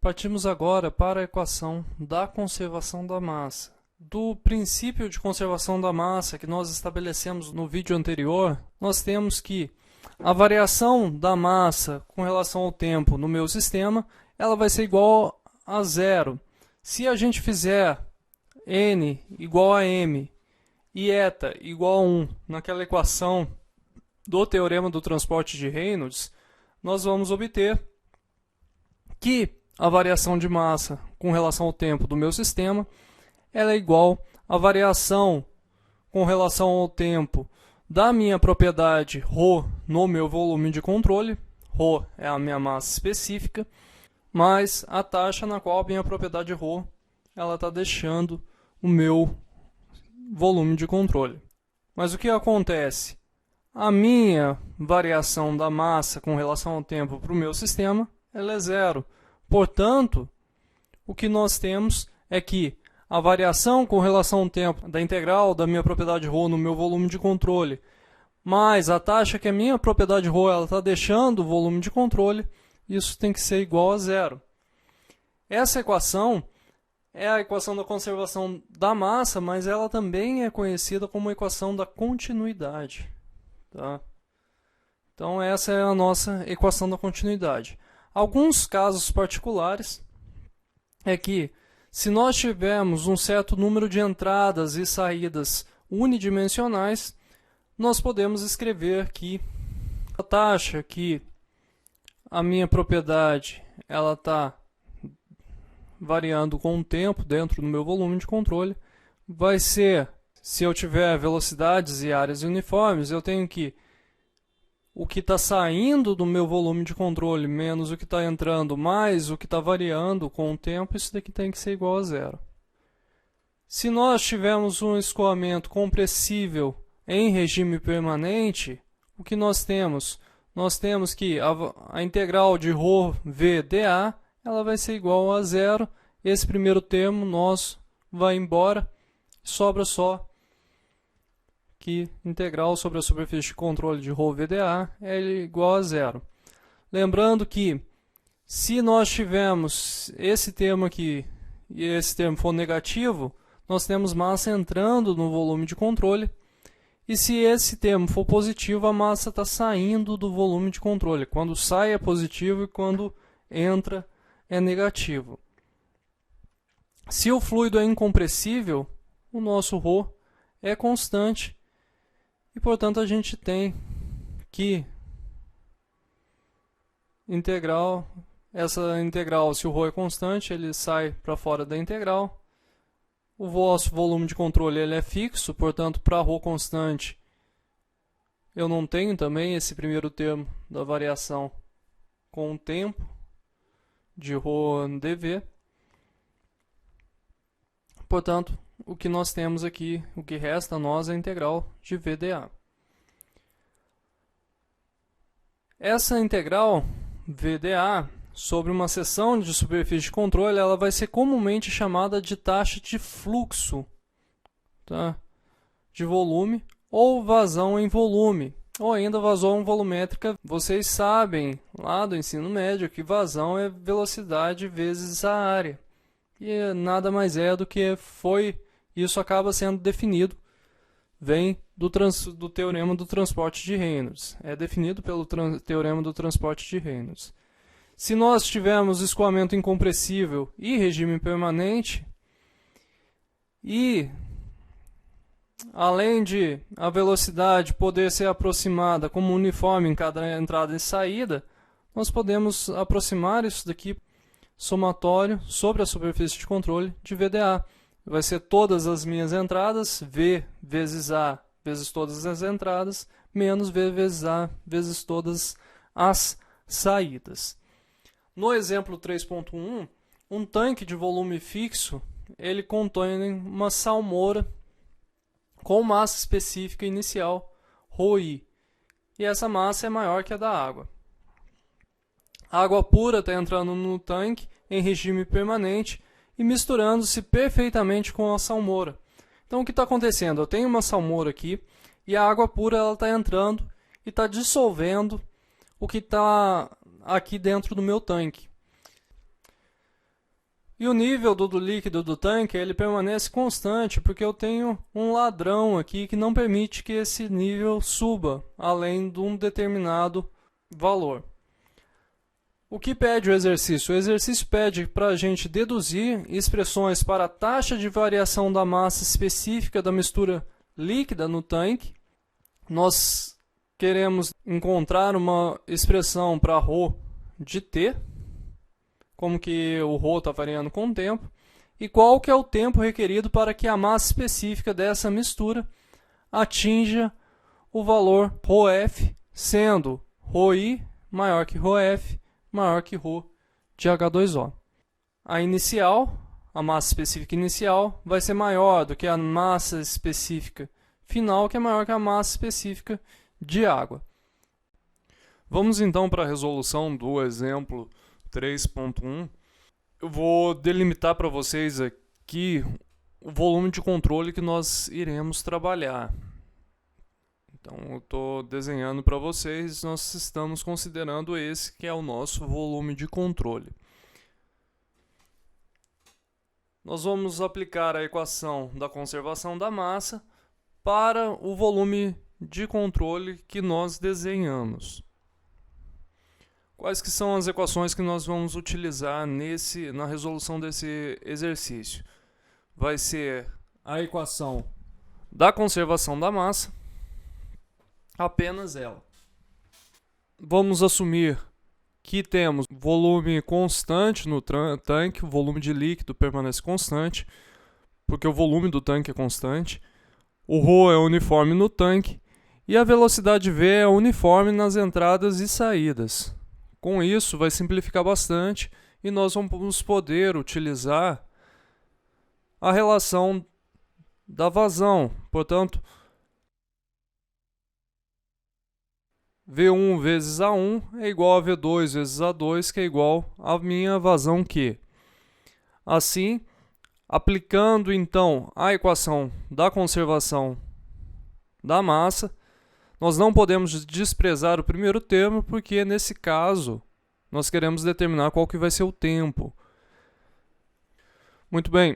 Partimos agora para a equação da conservação da massa. Do princípio de conservação da massa que nós estabelecemos no vídeo anterior, nós temos que a variação da massa com relação ao tempo no meu sistema, ela vai ser igual a zero. Se a gente fizer n igual a m e eta igual a 1 naquela equação do teorema do transporte de Reynolds, nós vamos obter que a variação de massa com relação ao tempo do meu sistema ela é igual à variação com relação ao tempo da minha propriedade ρ no meu volume de controle. ρ é a minha massa específica, mais a taxa na qual a minha propriedade ρ está deixando o meu volume de controle. Mas o que acontece? A minha variação da massa com relação ao tempo para o meu sistema ela é zero. Portanto, o que nós temos é que a variação com relação ao tempo da integral da minha propriedade ρ no meu volume de controle, mais a taxa que a minha propriedade ρ está deixando o volume de controle, isso tem que ser igual a zero. Essa equação é a equação da conservação da massa, mas ela também é conhecida como a equação da continuidade. Tá? Então, essa é a nossa equação da continuidade. Alguns casos particulares é que, se nós tivermos um certo número de entradas e saídas unidimensionais, nós podemos escrever que a taxa que a minha propriedade está variando com o tempo dentro do meu volume de controle vai ser, se eu tiver velocidades e áreas uniformes, eu tenho que o que está saindo do meu volume de controle menos o que está entrando mais o que está variando com o tempo, isso daqui tem que ser igual a zero. Se nós tivermos um escoamento compressível em regime permanente, o que nós temos? Nós temos que a integral de ρv dA ela vai ser igual a zero. Esse primeiro termo nosso vai embora, sobra só que integral sobre a superfície de controle de ρv dA é igual a zero. Lembrando que se nós tivermos esse termo aqui e esse termo for negativo, nós temos massa entrando no volume de controle. E se esse termo for positivo, a massa está saindo do volume de controle. Quando sai é positivo e quando entra é negativo. Se o fluido é incompressível, o nosso ρ é constante. E, portanto, a gente tem que essa integral, se o ρ é constante, ele sai para fora da integral. O vosso volume de controle ele é fixo, portanto, para ρ constante, eu não tenho também esse primeiro termo da variação com o tempo de ρ dV. Portanto, o que nós temos aqui, o que resta a nós é a integral de VdA. Essa integral VdA sobre uma seção de superfície de controle, ela vai ser comumente chamada de taxa de fluxo, tá? De volume ou vazão em volume, ou ainda vazão volumétrica. Vocês sabem lá do ensino médio que vazão é velocidade vezes a área. E nada mais é do que isso acaba sendo definido, vem do teorema do transporte de Reynolds. É definido pelo teorema do transporte de Reynolds. Se nós tivermos escoamento incompressível e regime permanente, e além de a velocidade poder ser aproximada como uniforme em cada entrada e saída, nós podemos aproximar isso daqui somatório sobre a superfície de controle de VdA. Vai ser todas as minhas entradas, V vezes A vezes todas as entradas, menos V vezes A vezes todas as saídas. No exemplo 3.1, um tanque de volume fixo, ele contém uma salmoura com massa específica inicial, ρI, e essa massa é maior que a da água. A água pura está entrando no tanque em regime permanente e misturando-se perfeitamente com a salmoura. Então, o que está acontecendo? Eu tenho uma salmoura aqui e a água pura está entrando e está dissolvendo o que está aqui dentro do meu tanque. E o nível do líquido do tanque ele permanece constante, porque eu tenho um ladrão aqui que não permite que esse nível suba além de um determinado valor. O que pede o exercício? O exercício pede para a gente deduzir expressões para a taxa de variação da massa específica da mistura líquida no tanque. Nós queremos encontrar uma expressão para ρ de T, como que o ρ está variando com o tempo, e qual que é o tempo requerido para que a massa específica dessa mistura atinja o valor ρf, sendo ρi maior que ρf, maior que ρ de H2O. A inicial, a massa específica inicial, vai ser maior do que a massa específica final, que é maior que a massa específica de água. Vamos então para a resolução do exemplo 3.1. Eu vou delimitar para vocês aqui o volume de controle que nós iremos trabalhar. Então, eu estou desenhando para vocês, nós estamos considerando esse que é o nosso volume de controle. Nós vamos aplicar a equação da conservação da massa para o volume de controle que nós desenhamos. Quais que são as equações que nós vamos utilizar na resolução desse exercício? Vai ser a equação da conservação da massa, apenas ela. Vamos assumir que temos volume constante no tanque, o volume de líquido permanece constante, porque o volume do tanque é constante. O ρ é uniforme no tanque e a velocidade v é uniforme nas entradas e saídas. Com isso, vai simplificar bastante e nós vamos poder utilizar a relação da vazão. Portanto, V1 vezes A1 é igual a V2 vezes A2, que é igual à minha vazão Q. Assim, aplicando então a equação da conservação da massa, nós não podemos desprezar o primeiro termo, porque nesse caso nós queremos determinar qual que vai ser o tempo. Muito bem,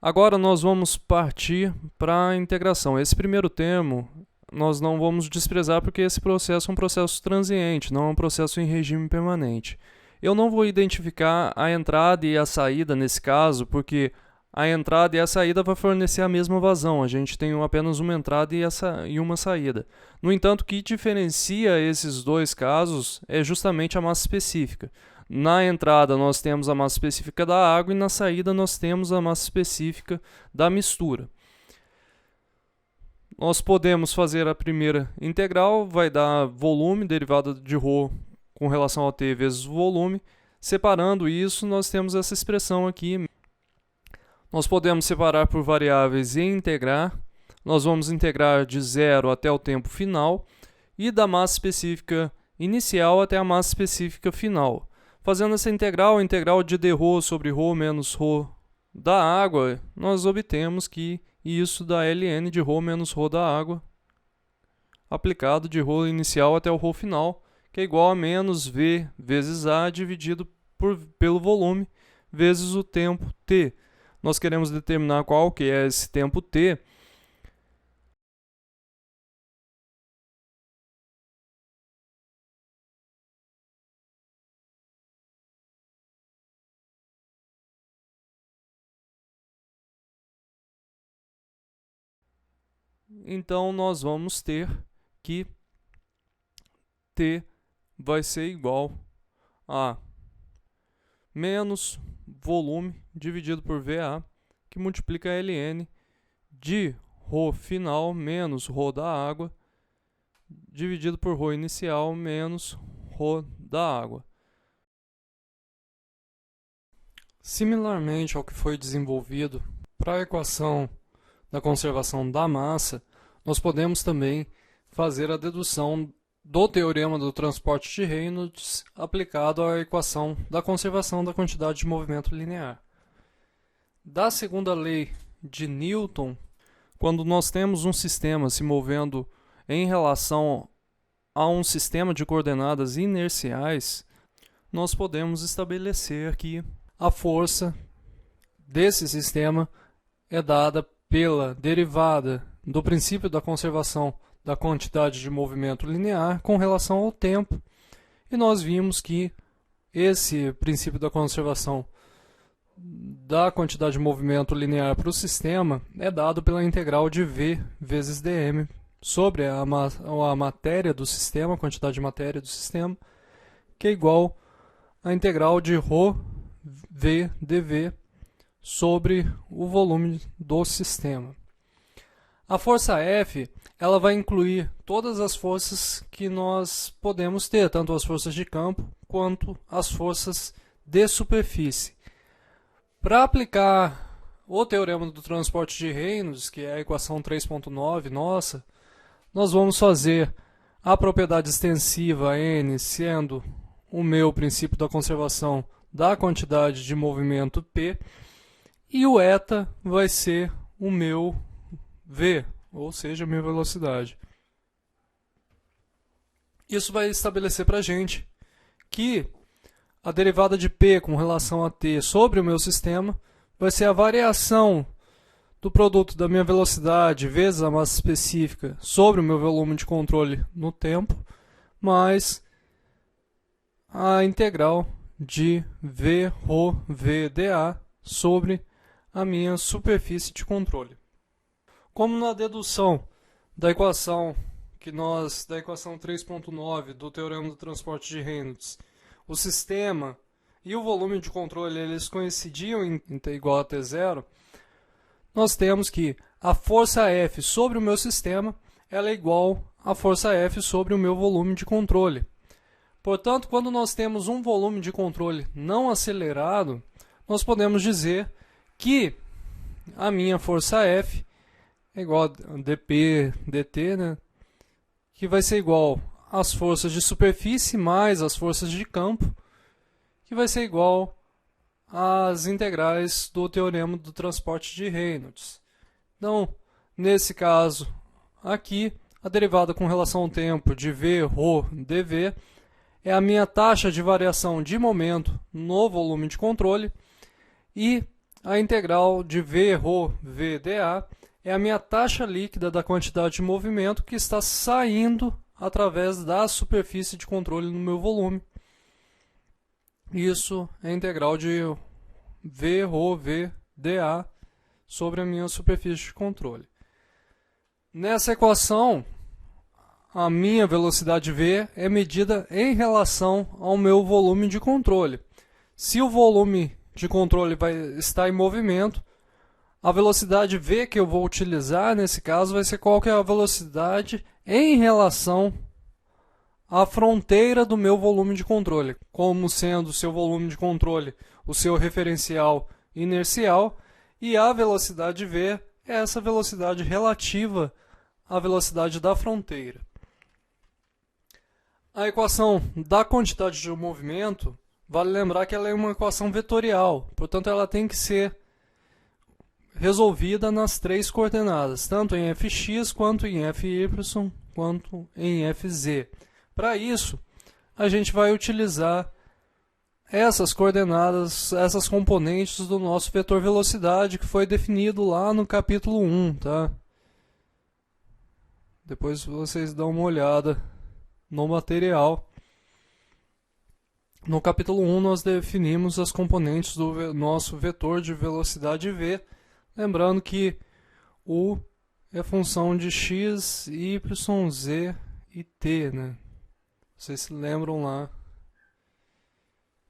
agora nós vamos partir para a integração. Esse primeiro termo nós não vamos desprezar, porque esse processo é um processo transiente, não é um processo em regime permanente. Eu não vou identificar a entrada e a saída nesse caso, porque a entrada e a saída vai fornecer a mesma vazão. A gente tem apenas uma entrada e uma saída. No entanto, o que diferencia esses dois casos é justamente a massa específica. Na entrada nós temos a massa específica da água e na saída nós temos a massa específica da mistura. Nós podemos fazer a primeira integral, vai dar volume, derivada de ρ com relação a T vezes o volume. Separando isso, nós temos essa expressão aqui. Nós podemos separar por variáveis e integrar. Nós vamos integrar de 0 até o tempo final e da massa específica inicial até a massa específica final. Fazendo essa integral de dρ sobre ρ menos ρ da água, nós obtemos que isso dá ln de ρ menos ρ da água, aplicado de ρ inicial até o ρ final, que é igual a menos V vezes A dividido pelo volume vezes o tempo t. Nós queremos determinar qual que é esse tempo t. Então, nós vamos ter que t vai ser igual a menos volume dividido por VA, que multiplica ln de ρ final menos ρ da água, dividido por ρ inicial menos ρ da água. Similarmente ao que foi desenvolvido para a equação da conservação da massa, nós podemos também fazer a dedução do teorema do transporte de Reynolds aplicado à equação da conservação da quantidade de movimento linear. Da segunda lei de Newton, quando nós temos um sistema se movendo em relação a um sistema de coordenadas inerciais, nós podemos estabelecer que a força desse sistema é dada pela derivada do princípio da conservação da quantidade de movimento linear com relação ao tempo. E nós vimos que esse princípio da conservação da quantidade de movimento linear para o sistema é dado pela integral de V vezes dm sobre a matéria do sistema, a quantidade de matéria do sistema, que é igual à integral de ρ v dv sobre o volume do sistema. A força F ela vai incluir todas as forças que nós podemos ter, tanto as forças de campo quanto as forças de superfície. Para aplicar o teorema do transporte de Reynolds, que é a equação 3.9 nossa, nós vamos fazer a propriedade extensiva N sendo o meu princípio da conservação da quantidade de movimento P, e o eta vai ser o meu V, ou seja, a minha velocidade. Isso vai estabelecer para a gente que a derivada de P com relação a T sobre o meu sistema vai ser a variação do produto da minha velocidade vezes a massa específica sobre o meu volume de controle no tempo, mais a integral de V ρ v dA sobre a minha superfície de controle. Como na dedução da equação da equação 3.9 do teorema do transporte de Reynolds, o sistema e o volume de controle eles coincidiam em T igual a T0, nós temos que a força F sobre o meu sistema ela é igual à força F sobre o meu volume de controle. Portanto, quando nós temos um volume de controle não acelerado, nós podemos dizer que a minha força F é igual a dp dt, né? Que vai ser igual às forças de superfície mais as forças de campo, que vai ser igual às integrais do teorema do transporte de Reynolds. Então, nesse caso aqui, a derivada com relação ao tempo de V ρ dv é a minha taxa de variação de momento no volume de controle, e a integral de V ρ v dA é a minha taxa líquida da quantidade de movimento que está saindo através da superfície de controle no meu volume. Isso é a integral de V ρ v dA sobre a minha superfície de controle. Nessa equação, a minha velocidade V é medida em relação ao meu volume de controle. Se o volume de controle vai estar em movimento, a velocidade V que eu vou utilizar nesse caso vai ser qual que é a velocidade em relação à fronteira do meu volume de controle, como sendo o seu volume de controle o seu referencial inercial, e a velocidade V é essa velocidade relativa à velocidade da fronteira. A equação da quantidade de movimento, vale lembrar que ela é uma equação vetorial, portanto ela tem que ser resolvida nas três coordenadas, tanto em fx, quanto em fy, quanto em fz. Para isso, a gente vai utilizar essas coordenadas, essas componentes do nosso vetor velocidade, que foi definido lá no capítulo 1, tá? Depois vocês dão uma olhada no material. No capítulo 1 nós definimos as componentes do nosso vetor de velocidade v, lembrando que U é função de x, y, z e t, né? Vocês se lembram lá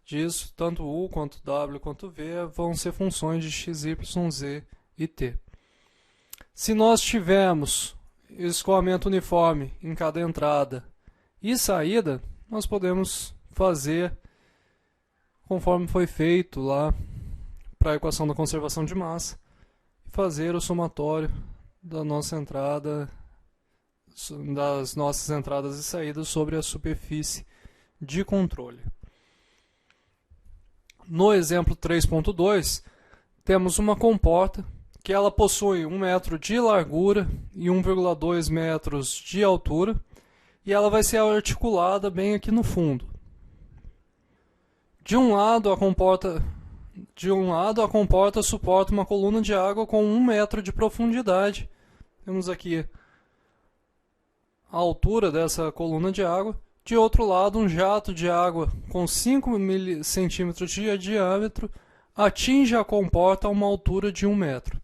disso, tanto U quanto W quanto V vão ser funções de x, y, z e t. Se nós tivermos escoamento uniforme em cada entrada e saída, nós podemos fazer conforme foi feito lá para a equação da conservação de massa, e fazer o somatório da nossa entrada, das nossas entradas e saídas sobre a superfície de controle. No exemplo 3.2, temos uma comporta que ela possui 1 metro de largura e 1,2 metros de altura, e ela vai ser articulada bem aqui no fundo. De um lado, a comporta De um lado, a comporta suporta uma coluna de água com 1 metro de profundidade. Temos aqui a altura dessa coluna de água. De outro lado, um jato de água com 5 centímetros de diâmetro atinge a comporta a uma altura de 1 metro.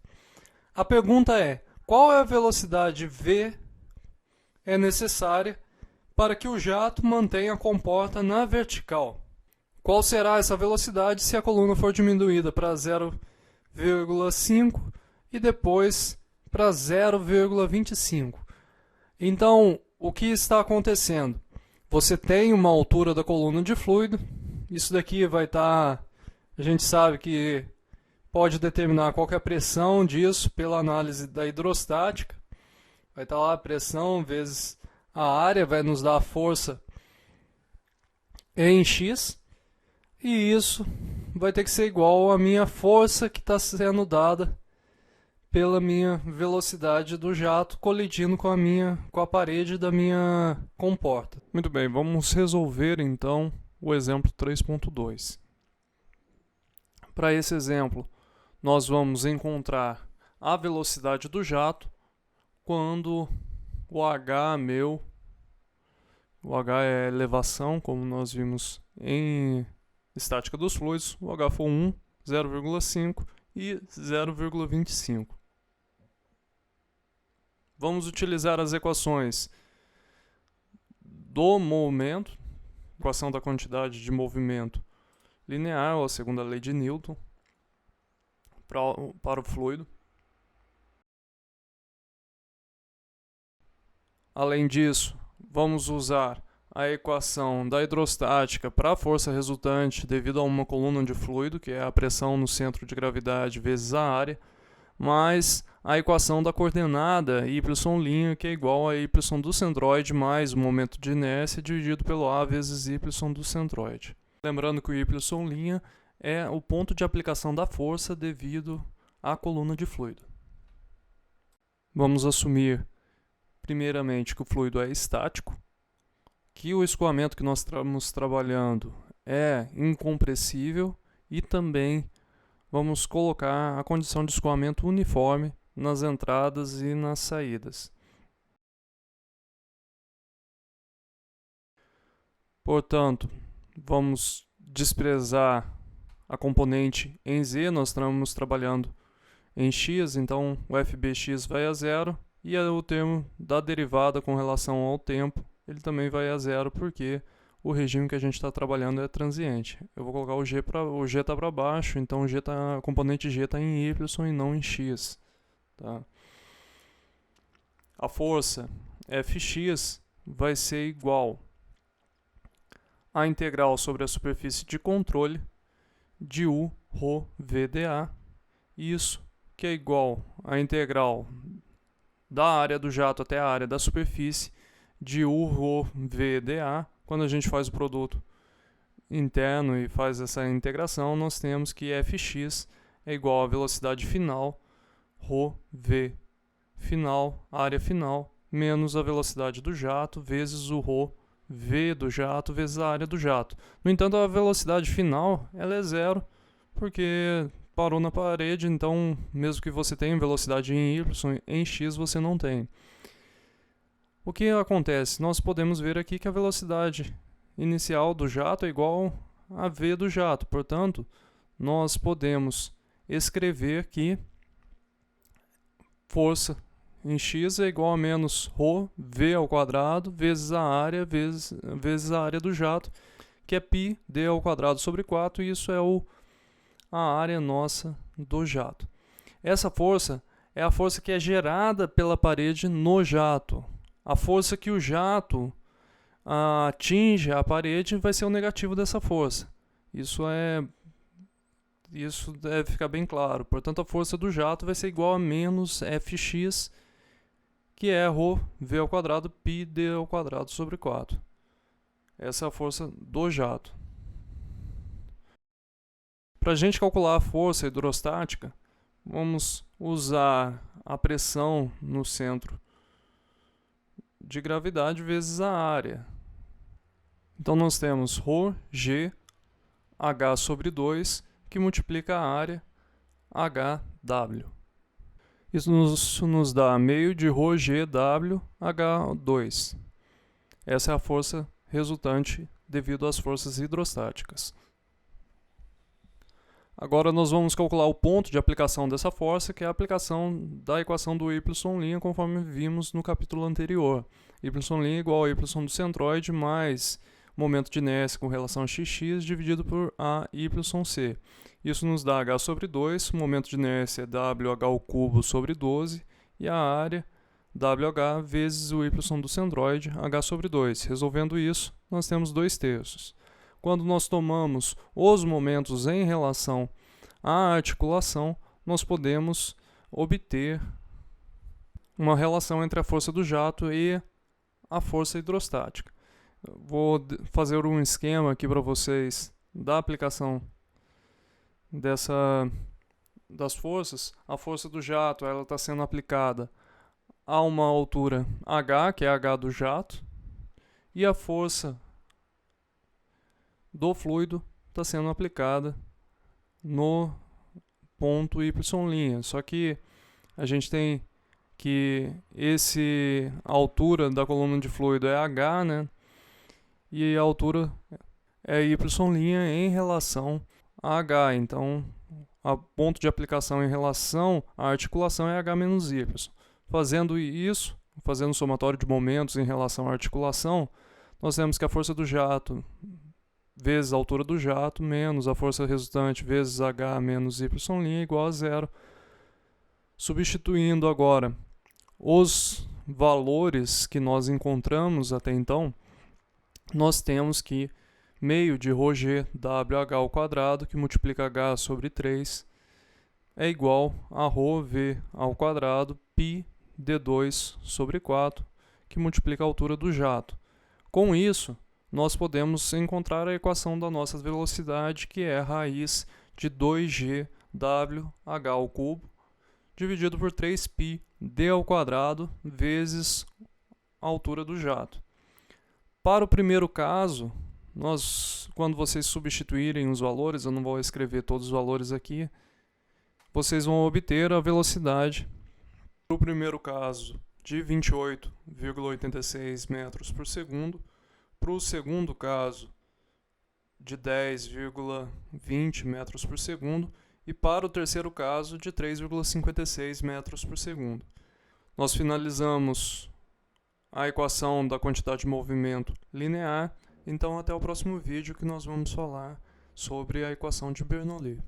A pergunta é, qual é a velocidade V é necessária para que o jato mantenha a comporta na vertical? Qual será essa velocidade se a coluna for diminuída para 0,5 e depois para 0,25? Então, o que está acontecendo? Você tem uma altura da coluna de fluido, isso daqui vai estar, a gente sabe que pode determinar qual que é a pressão disso pela análise da hidrostática. Vai estar lá a pressão vezes a área, vai nos dar a força em X. E isso vai ter que ser igual à minha força que está sendo dada pela minha velocidade do jato colidindo com a parede da minha comporta. Muito bem, vamos resolver então o exemplo 3.2. Para esse exemplo, nós vamos encontrar a velocidade do jato quando o H o H é elevação, como nós vimos em estática dos fluidos, o H for 1, 0,5 e 0,25. Vamos utilizar as equações do movimento, equação da quantidade de movimento linear, ou a segunda lei de Newton, para o fluido. Além disso, vamos usar a equação da hidrostática para a força resultante devido a uma coluna de fluido, que é a pressão no centro de gravidade vezes a área, mais a equação da coordenada y', que é igual a y do centroide mais o momento de inércia dividido pelo a vezes y do centroide. Lembrando que o y' é o ponto de aplicação da força devido à coluna de fluido. Vamos assumir, primeiramente, que o fluido é estático, que o escoamento que nós estamos trabalhando é incompressível e também vamos colocar a condição de escoamento uniforme nas entradas e nas saídas. Portanto, vamos desprezar a componente em Z, nós estamos trabalhando em x, então o fbx vai a zero e o termo da derivada com relação ao tempo, ele também vai a zero porque o regime que a gente está trabalhando é transiente. Eu vou colocar o G está para baixo, então a componente G está em Y e não em X. Tá? A força Fx vai ser igual à integral sobre a superfície de controle de U ρ VdA. Isso que é igual à integral da área do jato até a área da superfície de U ρ VdA. Quando a gente faz o produto interno e faz essa integração, nós temos que Fx é igual à velocidade final, ρv final, área final, menos a velocidade do jato, vezes o ρv do jato, vezes a área do jato. No entanto, a velocidade final ela é zero, porque parou na parede, então mesmo que você tenha velocidade em y, em x você não tem. O que acontece? Nós podemos ver aqui que a velocidade inicial do jato é igual a v do jato. Portanto, nós podemos escrever que força em x é igual a menos ρv ao quadrado vezes a área vezes a área do jato, que é π d ao quadrado sobre 4, e isso é a área nossa do jato. Essa força é a força que é gerada pela parede no jato. A força que o jato atinge a parede vai ser o negativo dessa força. Isso deve ficar bem claro. Portanto, a força do jato vai ser igual a menos Fx, que é ρv ao quadrado π d ao quadrado sobre 4. Essa é a força do jato. Para a gente calcular a força hidrostática, vamos usar a pressão no centro de gravidade vezes a área. Então nós temos ρg H sobre 2, que multiplica a área HW. Isso nos dá meio de ρGW H2. Essa é a força resultante devido às forças hidrostáticas. Agora nós vamos calcular o ponto de aplicação dessa força, que é a aplicação da equação do y', conforme vimos no capítulo anterior. Y' igual a y do centroide mais momento de inércia com relação a xx dividido por AYC. Isso nos dá h sobre 2, o momento de inércia é WH³ sobre 12 e a área WH vezes o y do centroide, h sobre 2. Resolvendo isso, nós temos 2/3. Quando nós tomamos os momentos em relação à articulação, nós podemos obter uma relação entre a força do jato e a força hidrostática. Vou fazer um esquema aqui para vocês da aplicação das forças. A força do jato está sendo aplicada a uma altura h, que é h do jato, e a força do fluido está sendo aplicada no ponto y'. Só que a gente tem que a altura da coluna de fluido é h, né? E a altura é y' em relação a h. Então, o ponto de aplicação em relação à articulação é h menos y. Fazendo isso, fazendo o somatório de momentos em relação à articulação, nós temos que a força do jato vezes a altura do jato menos a força resultante vezes h menos y' é igual a 0. Substituindo agora os valores que nós encontramos até então, nós temos que meio de ρGWH², que multiplica h sobre 3, é igual a ρV² π d2 sobre 4, que multiplica a altura do jato. Com isso, nós podemos encontrar a equação da nossa velocidade, que é a raiz de 2GWH³ dividido por 3π d² vezes a altura do jato. Para o primeiro caso, quando vocês substituírem os valores, eu não vou escrever todos os valores aqui, vocês vão obter a velocidade, para o primeiro caso, de 28,86 metros por segundo, para o segundo caso, de 10,20 metros por segundo, e para o terceiro caso, de 3,56 metros por segundo. Nós finalizamos a equação da quantidade de movimento linear. Então, até o próximo vídeo, que nós vamos falar sobre a equação de Bernoulli.